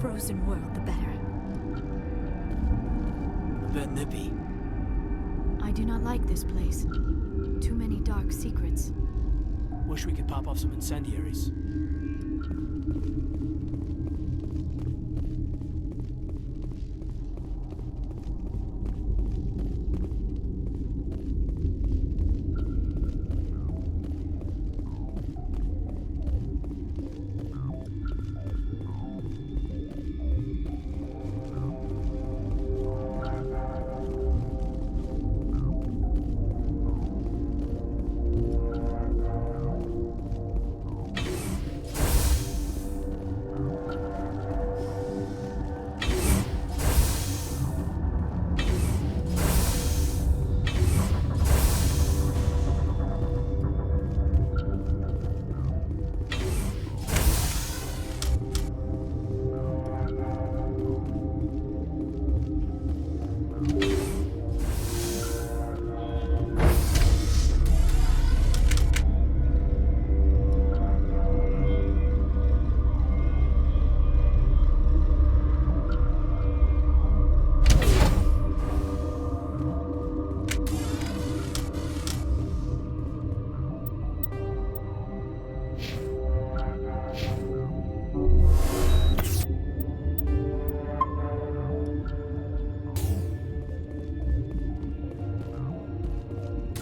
frozen world, the better. Bet nippy. I do not like this place. Too many dark secrets. Wish we could pop off some incendiaries.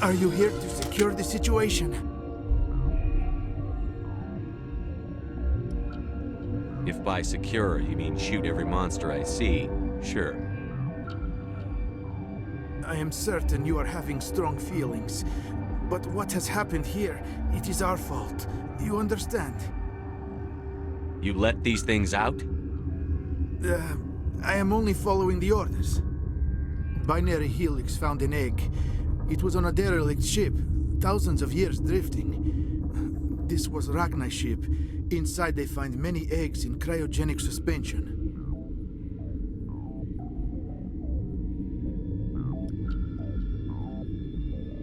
Are you here to secure the situation? If by secure you mean shoot every monster I see, sure. I am certain you are having strong feelings. But what has happened here, it is our fault. You understand? You let these things out? I am only following the orders. Binary Helix found an egg. It was on a derelict ship, thousands of years drifting. This was Rachni's ship. Inside they find many eggs in cryogenic suspension.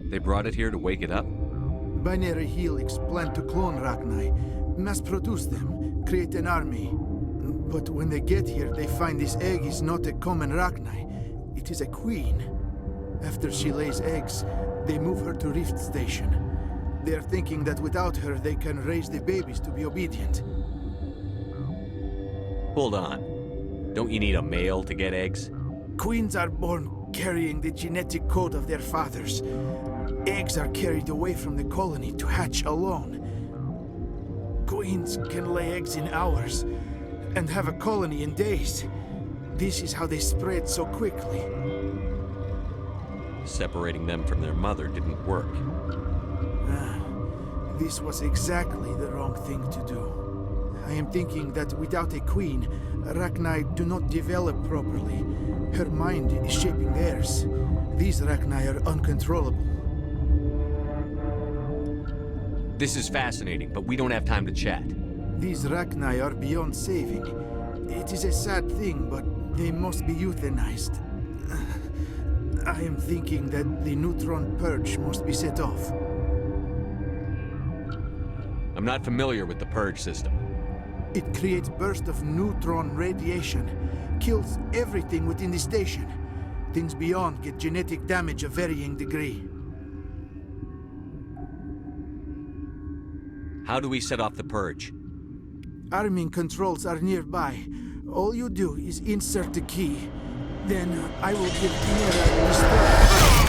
They brought it here to wake it up? Binary Helix planned to clone Rachni, mass-produce them, create an army. But when they get here, they find this egg is not a common Rachni. It is a queen. After she lays eggs, they move her to Rift Station. They are thinking that without her, they can raise the babies to be obedient. Hold on. Don't you need a male to get eggs? Queens are born carrying the genetic code of their fathers. Eggs are carried away from the colony to hatch alone. Queens can lay eggs in hours and have a colony in days. This is how they spread so quickly. Separating them from their mother didn't work. This was exactly the wrong thing to do. I am thinking that without a queen, Rachni do not develop properly. Her mind is shaping theirs. These Rachni are uncontrollable. This is fascinating, but we don't have time to chat. These Rachni are beyond saving. It is a sad thing, but they must be euthanized. I am thinking that the neutron purge must be set off. I'm not familiar with the purge system. It creates bursts of neutron radiation, kills everything within the station. Things beyond get genetic damage of varying degree. How do we set off the purge? Arming controls are nearby. All you do is insert the key. Then I will give Inera the start.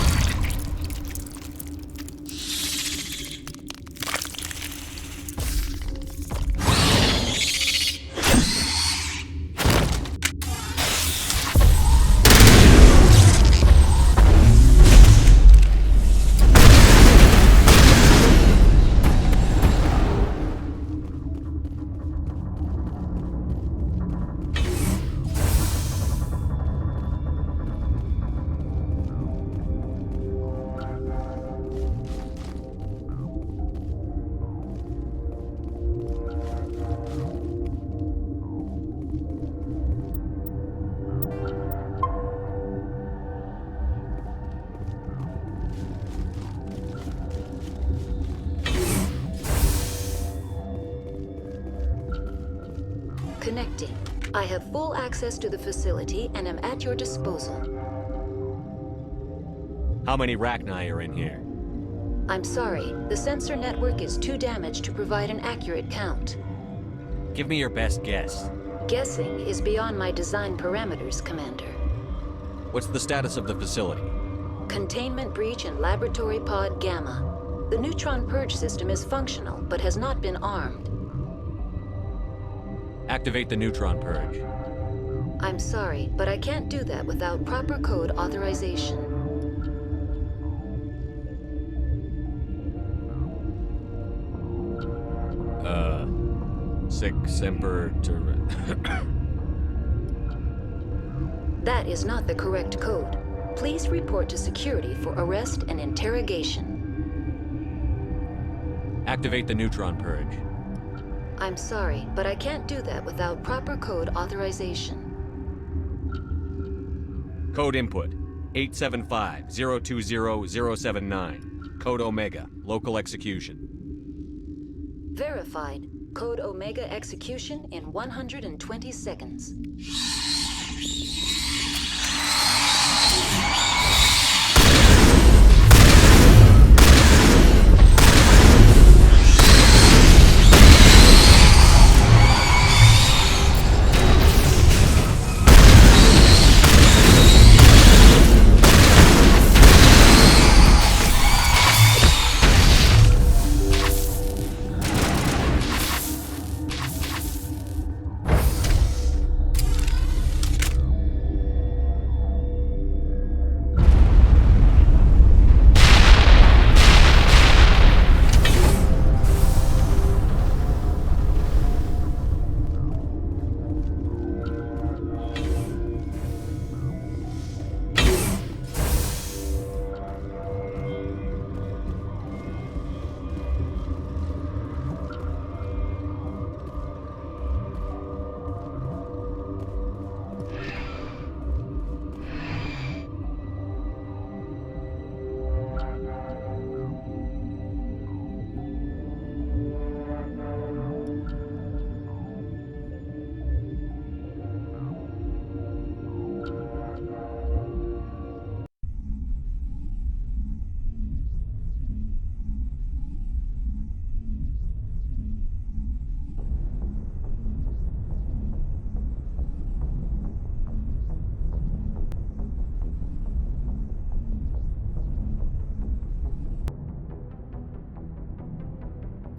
Connecting. I have full access to the facility and am at your disposal. How many Rachni are in here? I'm sorry, the sensor network is too damaged to provide an accurate count. Give me your best guess. Guessing is beyond my design parameters, Commander. What's the status of the facility? Containment breach in Laboratory Pod Gamma. The neutron purge system is functional, but has not been armed. Activate the neutron purge. I'm sorry, but I can't do that without proper code authorization. Sic semper That is not the correct code. Please report to security for arrest and interrogation. Activate the neutron purge. I'm sorry, but I can't do that without proper code authorization. Code input 875-020-079. Code Omega. Local execution. Verified. Code Omega execution in 120 seconds.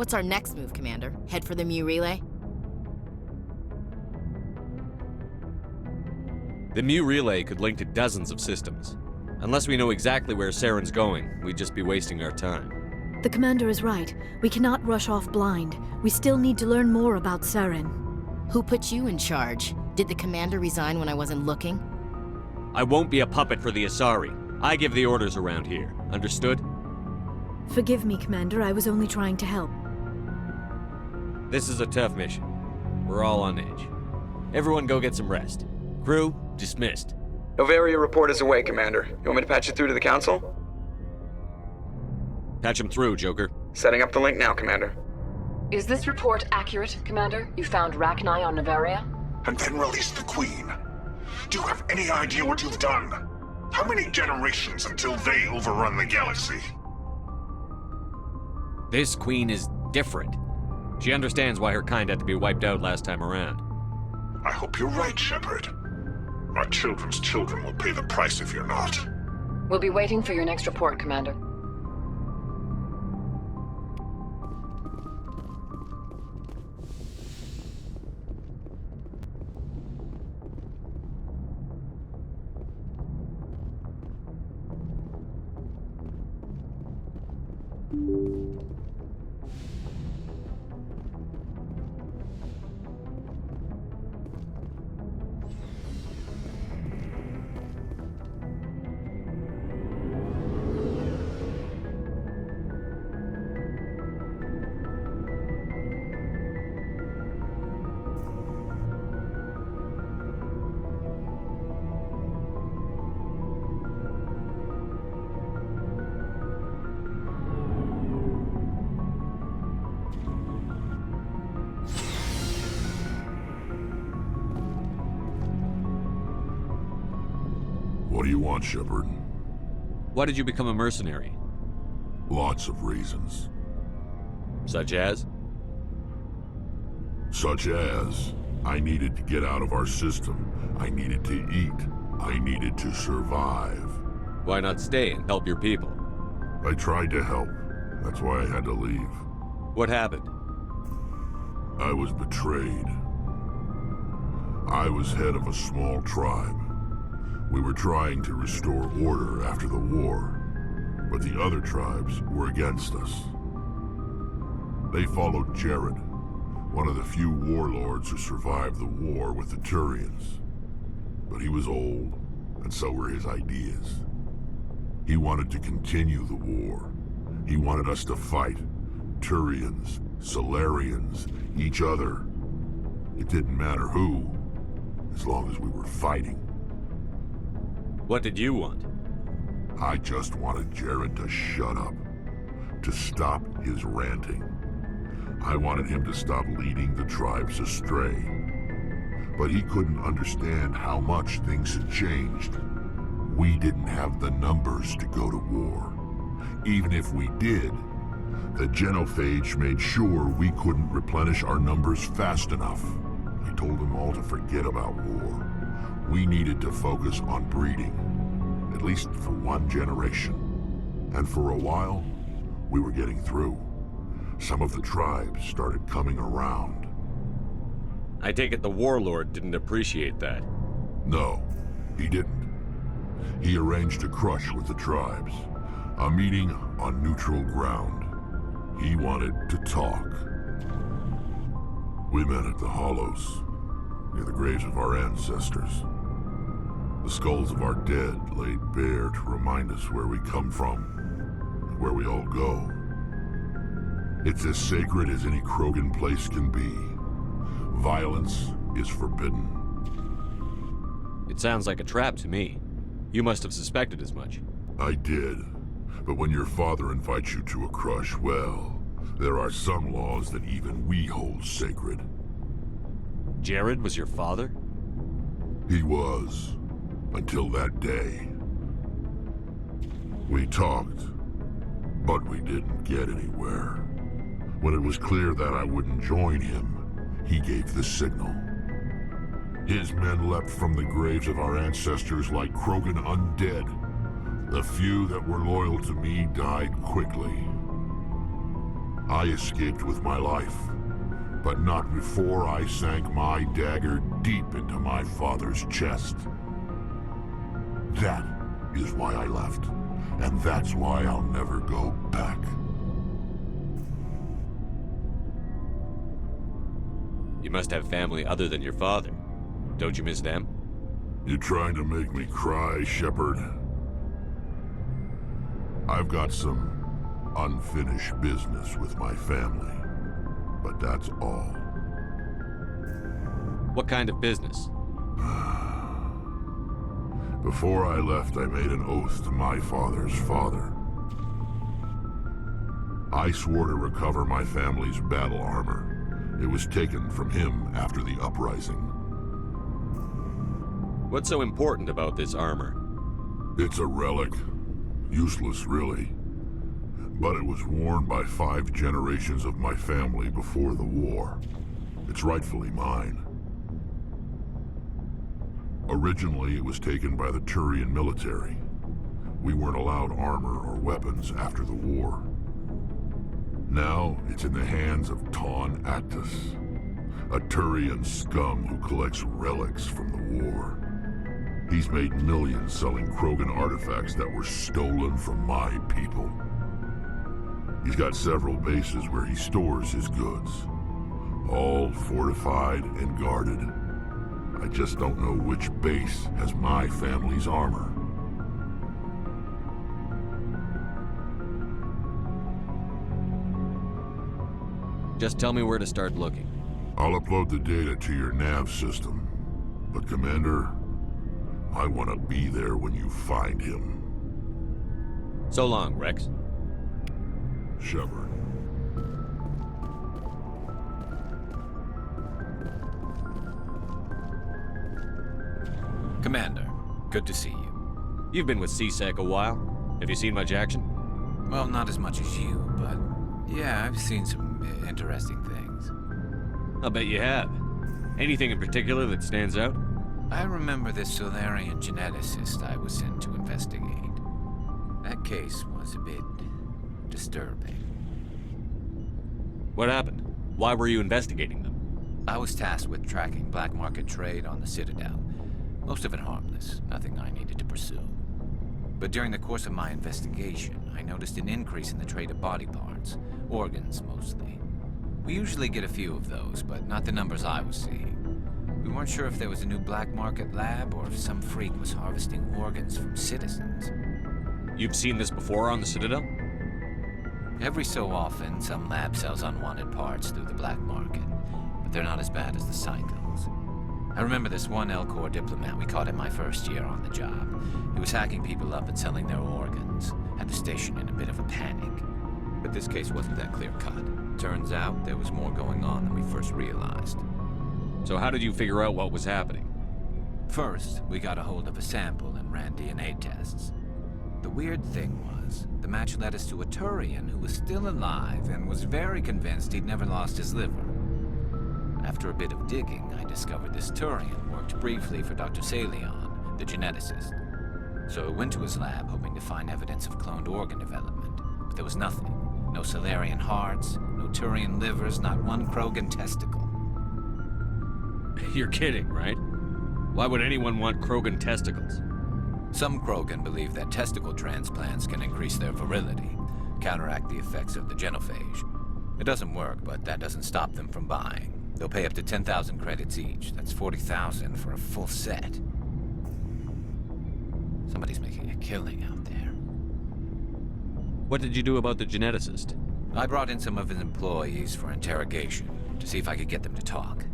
What's our next move, Commander? Head for the Mu relay? The Mu relay could link to dozens of systems. Unless we know exactly where Saren's going, we'd just be wasting our time. The commander is right. We cannot rush off blind. We still need to learn more about Saren. Who put you in charge? Did the commander resign when I wasn't looking? I won't be a puppet for the Asari. I give the orders around here. Understood? Forgive me, Commander. I was only trying to help. This is a tough mission. We're all on edge. Everyone go get some rest. Crew, dismissed. Novaria report is away, Commander. You want me to patch you through to the Council? Patch him through, Joker. Setting up the link now, Commander. Is this report accurate, Commander? You found Rachni on Novaria? And then released the Queen. Do you have any idea what you've done? How many generations until they overrun the galaxy? This Queen is different. She understands why her kind had to be wiped out last time around. I hope you're right, Shepard. Our children's children will pay the price if you're not. We'll be waiting for your next report, Commander. What do you want, Shepard? Why did you become a mercenary? Lots of reasons. Such as? Such as, I needed to get out of our system. I needed to eat. I needed to survive. Why not stay and help your people? I tried to help. That's why I had to leave. What happened? I was betrayed. I was head of a small tribe. We were trying to restore order after the war, but the other tribes were against us. They followed Jared, one of the few warlords who survived the war with the Turians. But he was old, and so were his ideas. He wanted to continue the war. He wanted us to fight. Turians, Solarians, each other. It didn't matter who, as long as we were fighting. What did you want? I just wanted Jared to shut up, to stop his ranting. I wanted him to stop leading the tribes astray. But he couldn't understand how much things had changed. We didn't have the numbers to go to war. Even if we did, the genophage made sure we couldn't replenish our numbers fast enough. I told them all to forget about war. We needed to focus on breeding, at least for one generation. And for a while, we were getting through. Some of the tribes started coming around. I take it the warlord didn't appreciate that. No, he didn't. He arranged a crush with the tribes. A meeting on neutral ground. He wanted to talk. We met at the Hollows, near the graves of our ancestors. The skulls of our dead laid bare to remind us where we come from, and where we all go. It's as sacred as any Krogan place can be. Violence is forbidden. It sounds like a trap to me. You must have suspected as much. I did. But when your father invites you to a crush, well, there are some laws that even we hold sacred. Jared was your father? He was. Until that day. We talked, but we didn't get anywhere. When it was clear that I wouldn't join him, he gave the signal. His men leapt from the graves of our ancestors like Krogan undead. The few that were loyal to me died quickly. I escaped with my life, but not before I sank my dagger deep into my father's chest. That is why I left, and that's why I'll never go back. You must have family other than your father. Don't you miss them? You trying to make me cry, Shepard? I've got some unfinished business with my family, but that's all. What kind of business? Before I left, I made an oath to my father's father. I swore to recover my family's battle armor. It was taken from him after the uprising. What's so important about this armor? It's a relic. Useless, really. But it was worn by 5 generations of my family before the war. It's rightfully mine. Originally, it was taken by the Turian military. We weren't allowed armor or weapons after the war. Now, it's in the hands of Taun Actus, a Turian scum who collects relics from the war. He's made millions selling Krogan artifacts that were stolen from my people. He's got several bases where he stores his goods, all fortified and guarded. I just don't know which base has my family's armor. Just tell me where to start looking. I'll upload the data to your nav system. But Commander, I want to be there when you find him. So long, Rex. Shepard. Commander, good to see you. You've been with CSEC a while. Have you seen much action? Well, not as much as you, but yeah, I've seen some interesting things. I'll bet you have. Anything in particular that stands out? I remember this Solarian geneticist I was sent to investigate. That case was a bit disturbing. What happened? Why were you investigating them? I was tasked with tracking black market trade on the Citadel. Most of it harmless, nothing I needed to pursue. But during the course of my investigation, I noticed an increase in the trade of body parts, organs mostly. We usually get a few of those, but not the numbers I was seeing. We weren't sure if there was a new black market lab or if some freak was harvesting organs from citizens. You've seen this before on the Citadel? Every so often, some lab sells unwanted parts through the black market, but they're not as bad as the cycles. I remember this one Elcor diplomat we caught in my first year on the job. He was hacking people up and selling their organs. Had the station in a bit of a panic. But this case wasn't that clear-cut. Turns out there was more going on than we first realized. So how did you figure out what was happening? First, we got a hold of a sample and ran DNA tests. The weird thing was, the match led us to a Turian who was still alive and was very convinced he'd never lost his liver. After a bit of digging, I discovered this Turian worked briefly for Dr. Salion, the geneticist. So I went to his lab hoping to find evidence of cloned organ development, but there was nothing. No Solarian hearts, no Turian livers, not one Krogan testicle. You're kidding, right? Why would anyone want Krogan testicles? Some Krogan believe that testicle transplants can increase their virility, counteract the effects of the genophage. It doesn't work, but that doesn't stop them from buying. They'll pay up to 10,000 credits each. That's 40,000 for a full set. Somebody's making a killing out there. What did you do about the geneticist? I brought in some of his employees for interrogation, to see if I could get them to talk.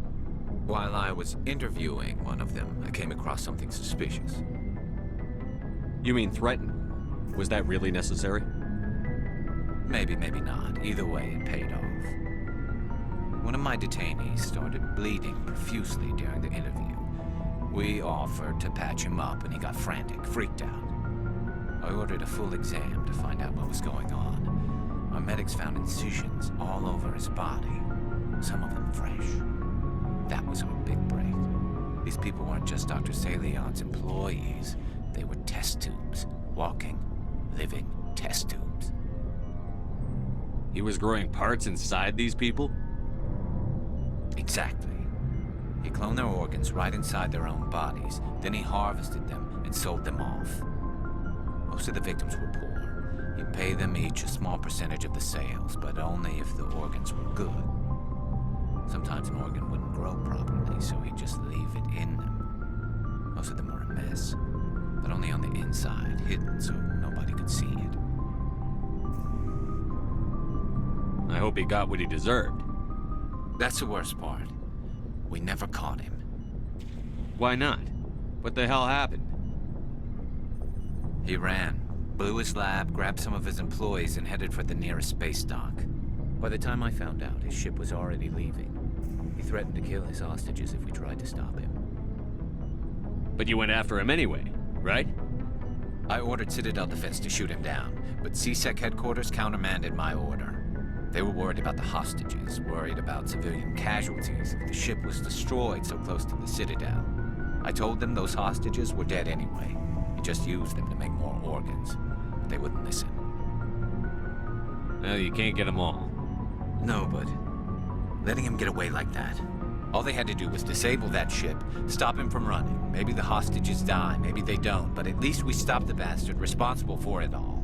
While I was interviewing one of them, I came across something suspicious. You mean threaten? Was that really necessary? Maybe, maybe not. Either way, it paid off. One of my detainees started bleeding profusely during the interview. We offered to patch him up, and he got frantic, freaked out. I ordered a full exam to find out what was going on. Our medics found incisions all over his body, some of them fresh. That was our big break. These people weren't just Dr. Salion's employees. They were test tubes. Walking, living test tubes. He was growing parts inside these people? Exactly. He cloned their organs right inside their own bodies. Then he harvested them and sold them off. Most of the victims were poor. He'd pay them each a small percentage of the sales, but only if the organs were good. Sometimes an organ wouldn't grow properly, so he'd just leave it in them. Most of them were a mess, but only on the inside, hidden so nobody could see it. I hope he got what he deserved. That's the worst part. We never caught him. Why not? What the hell happened? He ran, blew his lab, grabbed some of his employees, and headed for the nearest space dock. By the time I found out, his ship was already leaving. He threatened to kill his hostages if we tried to stop him. But you went after him anyway, right? I ordered Citadel Defense to shoot him down, but CSEC headquarters countermanded my order. They were worried about the hostages, worried about civilian casualties if the ship was destroyed so close to the Citadel. I told them those hostages were dead anyway. He just used them to make more organs. But they wouldn't listen. Well, you can't get them all. No, but letting him get away like that. All they had to do was disable that ship, stop him from running. Maybe the hostages die, maybe they don't, but at least we stopped the bastard responsible for it all.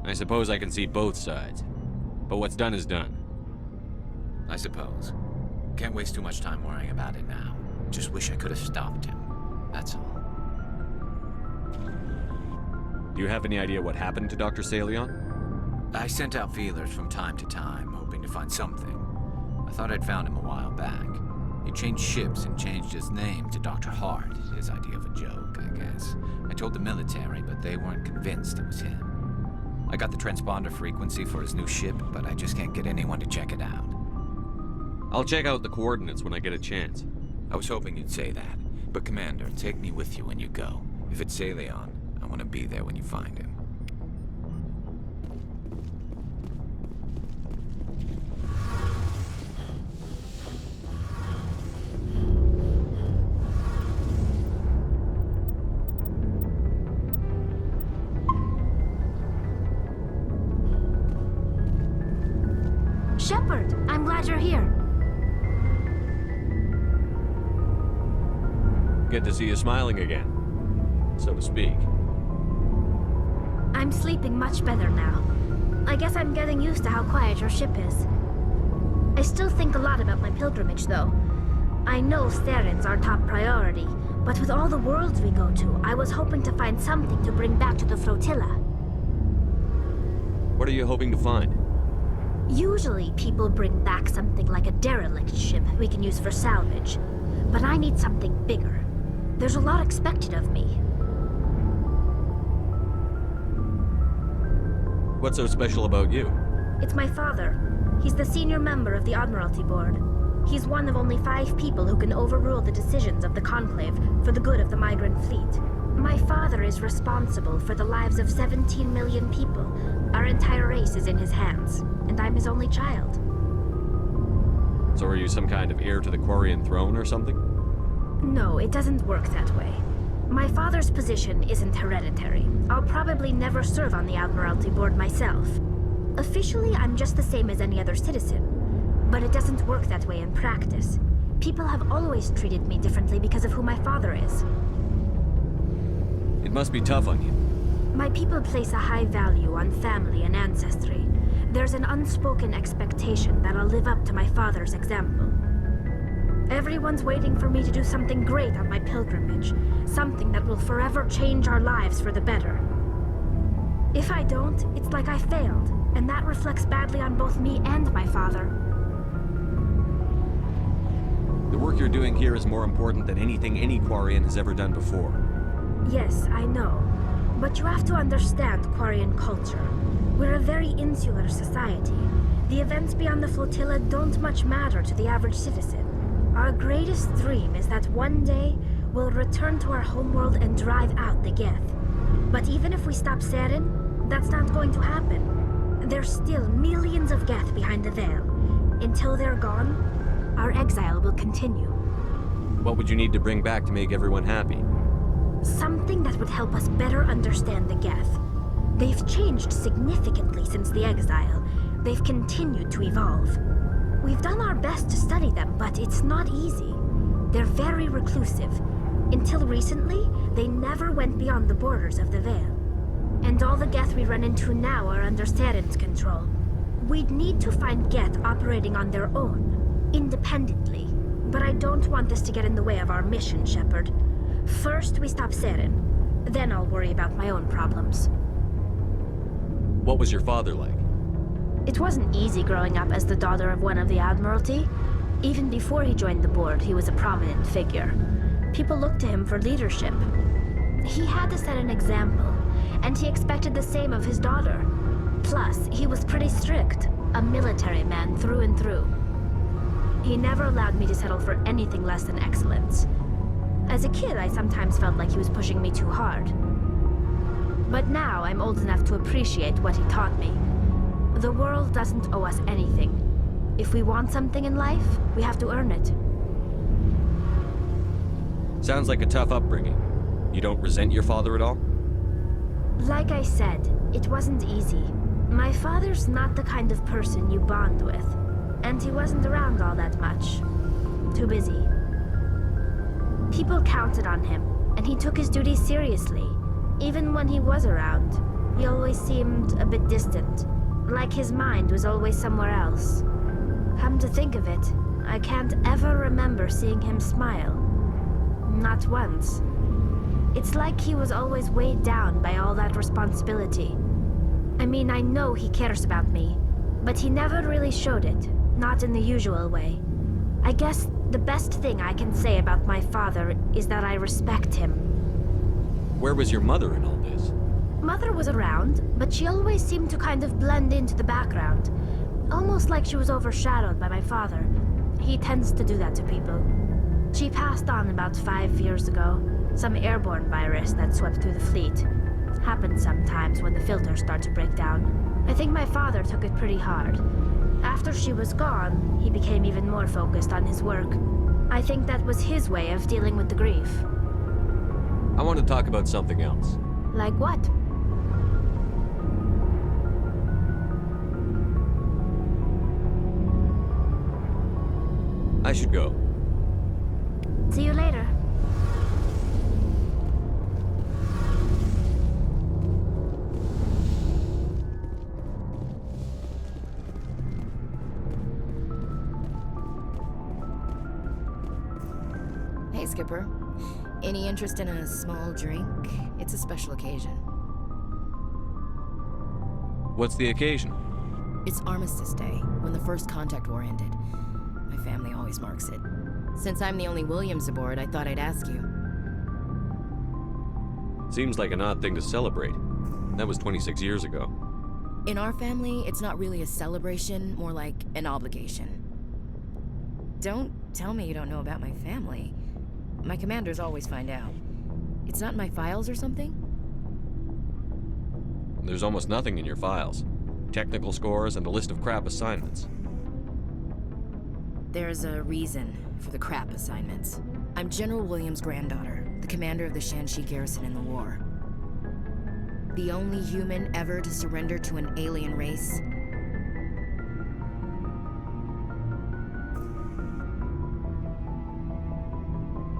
I suppose I can see both sides. But what's done is done. I suppose. Can't waste too much time worrying about it now. Just wish I could have stopped him. That's all. Do you have any idea what happened to Dr. Salion? I sent out feelers from time to time, hoping to find something. I thought I'd found him a while back. He changed ships and changed his name to Dr. Hart, his idea of a joke, I guess. I told the military, but they weren't convinced it was him. I got the transponder frequency for his new ship, but I just can't get anyone to check it out. I'll check out the coordinates when I get a chance. I was hoping you'd say that. But Commander, take me with you when you go. If it's Leon, I want to be there when you find him. Shepard, I'm glad you're here. Good to see you smiling again, so to speak. I'm sleeping much better now. I guess I'm getting used to how quiet your ship is. I still think a lot about my pilgrimage, though. I know Saren's our top priority, but with all the worlds we go to, I was hoping to find something to bring back to the flotilla. What are you hoping to find? Usually, people bring back something like a derelict ship we can use for salvage. But I need something bigger. There's a lot expected of me. What's so special about you? It's my father. He's the senior member of the Admiralty Board. He's one of only 5 people who can overrule the decisions of the Conclave for the good of the migrant fleet. My father is responsible for the lives of 17 million people. Our entire race is in his hands, and I'm his only child. So are you some kind of heir to the Quarian throne or something? No, it doesn't work that way. My father's position isn't hereditary. I'll probably never serve on the Admiralty Board myself. Officially, I'm just the same as any other citizen. But it doesn't work that way in practice. People have always treated me differently because of who my father is. It must be tough on you. My people place a high value on family and ancestry. There's an unspoken expectation that I'll live up to my father's example. Everyone's waiting for me to do something great on my pilgrimage, something that will forever change our lives for the better. If I don't, it's like I failed, and that reflects badly on both me and my father. The work you're doing here is more important than anything any Quarian has ever done before. Yes, I know. But you have to understand Quarian culture. We're a very insular society. The events beyond the flotilla don't much matter to the average citizen. Our greatest dream is that one day we'll return to our homeworld and drive out the Geth. But even if we stop Saren, that's not going to happen. There's still millions of Geth behind the veil. Until they're gone, our exile will continue. What would you need to bring back to make everyone happy? Something that would help us better understand the Geth. They've changed significantly since the exile. They've continued to evolve. We've done our best to study them, but it's not easy. They're very reclusive. Until recently, they never went beyond the borders of the Veil. And all the Geth we run into now are under Saren's control. We'd need to find Geth operating on their own, independently. But I don't want this to get in the way of our mission, Shepard. First, we stop Saren. Then I'll worry about my own problems. What was your father like? It wasn't easy growing up as the daughter of one of the Admiralty. Even before he joined the board, he was a prominent figure. People looked to him for leadership. He had to set an example, and he expected the same of his daughter. Plus, he was pretty strict, a military man through and through. He never allowed me to settle for anything less than excellence. As a kid, I sometimes felt like he was pushing me too hard. But now I'm old enough to appreciate what he taught me. The world doesn't owe us anything. If we want something in life, we have to earn it. Sounds like a tough upbringing. You don't resent your father at all? Like I said, it wasn't easy. My father's not the kind of person you bond with. And he wasn't around all that much. Too busy. People counted on him, and he took his duties seriously. Even when he was around, he always seemed a bit distant. Like his mind was always somewhere else. Come to think of it, I can't ever remember seeing him smile. Not once. It's like he was always weighed down by all that responsibility. I mean, I know he cares about me, but he never really showed it, not in the usual way. I guess the best thing I can say about my father is that I respect him. Where was your mother in all this? Mother was around, but she always seemed to kind of blend into the background. Almost like she was overshadowed by my father. He tends to do that to people. She passed on about 5 years ago. Some airborne virus that swept through the fleet. Happens sometimes when the filters start to break down. I think my father took it pretty hard. After she was gone, he became even more focused on his work. I think that was his way of dealing with the grief. I want to talk about something else. Like what? I should go. See you later. Hey, Skipper. Any interest in a small drink? It's a special occasion. What's the occasion? It's Armistice Day, when the First Contact War ended. My family always marks it. Since I'm the only Williams aboard, I thought I'd ask you. Seems like an odd thing to celebrate. That was 26 years ago. In our family, it's not really a celebration, more like an obligation. Don't tell me you don't know about my family. My commanders always find out. It's not in my files or something? There's almost nothing in your files. Technical scores and a list of crap assignments. There's a reason for the crap assignments. I'm General Williams' granddaughter, the commander of the Shanxi garrison in the war. The only human ever to surrender to an alien race.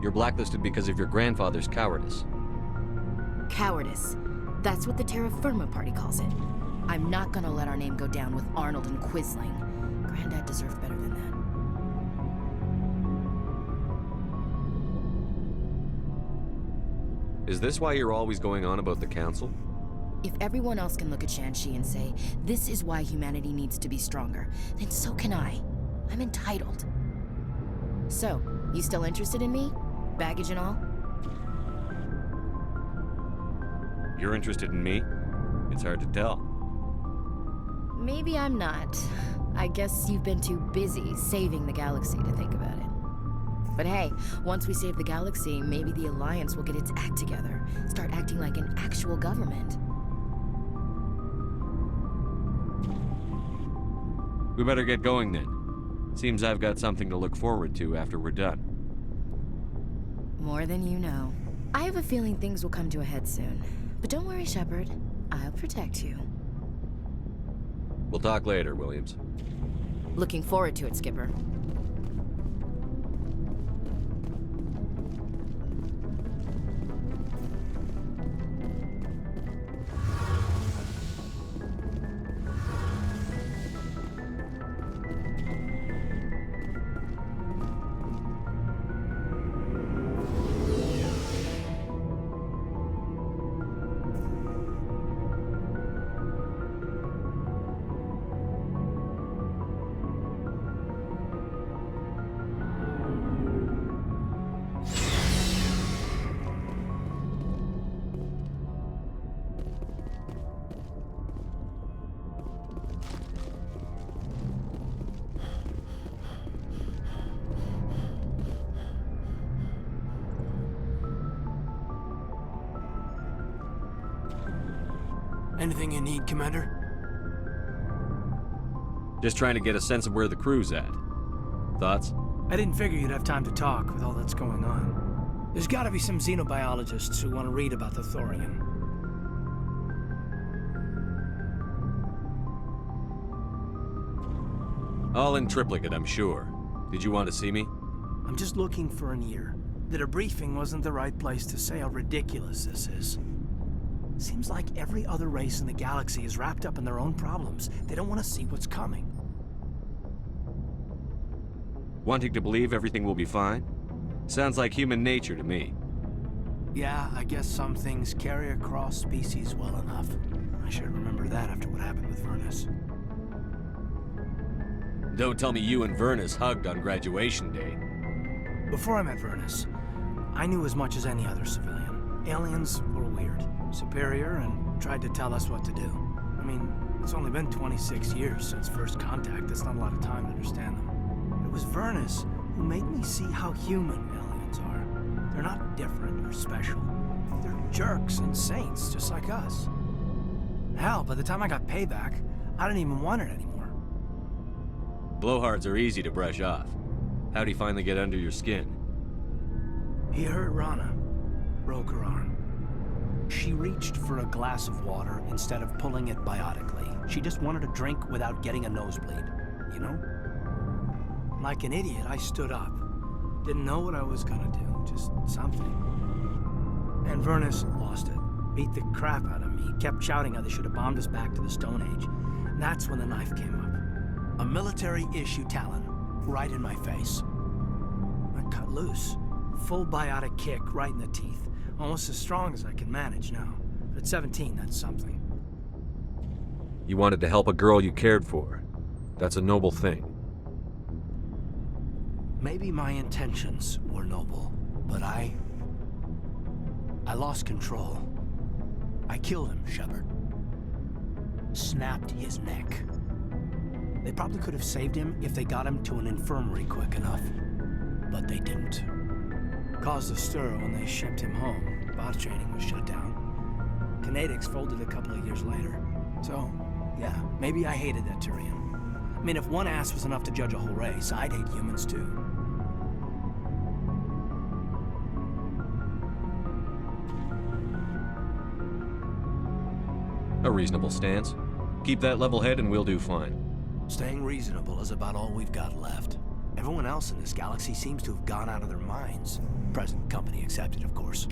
You're blacklisted because of your grandfather's cowardice. Cowardice. That's what the Terra Firma Party calls it. I'm not gonna let our name go down with Arnold and Quisling. Granddad deserved better than that. Is this why you're always going on about the council? If everyone else can look at Shanxi and say, this is why humanity needs to be stronger, then so can I. I'm entitled. So, you still interested in me? Baggage and all? You're interested in me? It's hard to tell. Maybe I'm not. I guess you've been too busy saving the galaxy to think about it. But hey, once we save the galaxy, maybe the Alliance will get its act together. Start acting like an actual government. We better get going then. Seems I've got something to look forward to after we're done. More than you know. I have a feeling things will come to a head soon. But don't worry, Shepard. I'll protect you. We'll talk later, Williams. Looking forward to it, Skipper. Anything you need, Commander? Just trying to get a sense of where the crew's at. Thoughts? I didn't figure you'd have time to talk with all that's going on. There's gotta be some xenobiologists who want to read about the Thorian. All in triplicate, I'm sure. Did you want to see me? I'm just looking for an ear. The debriefing wasn't the right place to say how ridiculous this is. Seems like every other race in the galaxy is wrapped up in their own problems. They don't want to see what's coming. Wanting to believe everything will be fine? Sounds like human nature to me. Yeah, I guess some things carry across species well enough. I should remember that after what happened with Vernus. Don't tell me you and Vernus hugged on graduation day. Before I met Vernus, I knew as much as any other civilian. Aliens were weird, superior, and tried to tell us what to do. I mean, it's only been 26 years since first contact. That's not a lot of time to understand them. It was Vernus who made me see how human aliens They're not different or special. They're jerks and saints, just like us. Hell, by the time I got payback, I didn't even want it anymore. Blowhards are easy to brush off. How'd he finally get under your skin? He hurt Rana. Broke her arm. She reached for a glass of water instead of pulling it biotically. She just wanted a drink without getting a nosebleed, you know? Like an idiot, I stood up. Didn't know what I was gonna do, just something. And Vernus lost it. Beat the crap out of me. Kept shouting how they should have bombed us back to the Stone Age. And that's when the knife came up. A military-issue talon, right in my face. I cut loose. Full biotic kick right in the teeth. Almost as strong as I can manage now. But at 17, that's something. You wanted to help a girl you cared for. That's a noble thing. Maybe my intentions were noble, but I lost control. I killed him, Shepard. Snapped his neck. They probably could have saved him if they got him to an infirmary quick enough. But they didn't. Caused a stir when they shipped him home. Bot training was shut down. Kinetics folded a couple of years later. So, yeah, maybe I hated that Turian. I mean, if one ass was enough to judge a whole race, I'd hate humans too. A reasonable stance. Keep that level head and we'll do fine. Staying reasonable is about all we've got left. Everyone else in this galaxy seems to have gone out of their minds. Present company accepted, of course.